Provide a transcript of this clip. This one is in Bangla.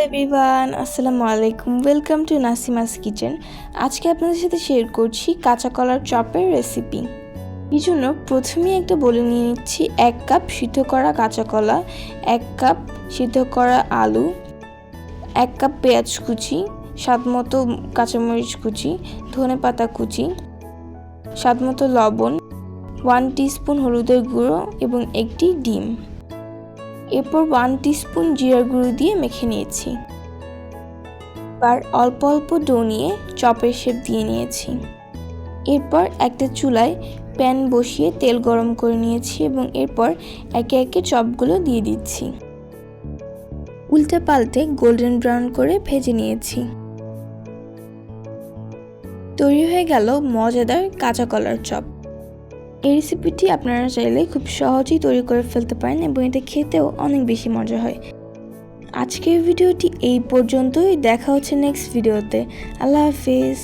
এভরিওয়ান, আসসালামু আলাইকুম। Welcome to Nasima's kitchen. আজকে আপনাদের সাথে শেয়ার করছি কাঁচা কলার চপের রেসিপি। এই জন্য প্রথমেই একটা বলে নিয়ে নিচ্ছি 1 কাপ সিদ্ধ করা কাঁচা কলা, 1 কাপ সিদ্ধ করা আলু, 1 কাপ পেঁয়াজ কুচি, স্বাদমতো কাঁচামরিচ কুচি, ধনেপাতা কুচি, স্বাদমতো লবণ, 1 টিস্পুন হলুদের গুঁড়ো এবং একটি ডিম। এরপর 1 টিস্পুন জিরার গুঁড়ো দিয়ে মেখে নিয়েছি। এবার অল্প অল্প ডো নিয়ে চপের শেপ দিয়ে নিয়েছি। এরপর একটা চুলায় প্যান বসিয়ে তেল গরম করে নিয়েছি এবং এরপর একে একে চপগুলো দিয়ে দিচ্ছি। উল্টে পাল্টে গোল্ডেন ব্রাউন করে ভেজে নিয়েছি। তৈরি হয়ে গেল মজাদার কাঁচা কলার চপ। এই রেসিপিটি আপনারা চাইলে খুব সহজেই তৈরি করে ফেলতে পারেন এবং এটা খেতেও অনেক বেশি মজা হয়। আজকের ভিডিওটি এই পর্যন্তই। দেখা হচ্ছে নেক্সট ভিডিওতে। আল্লাহ হাফিজ।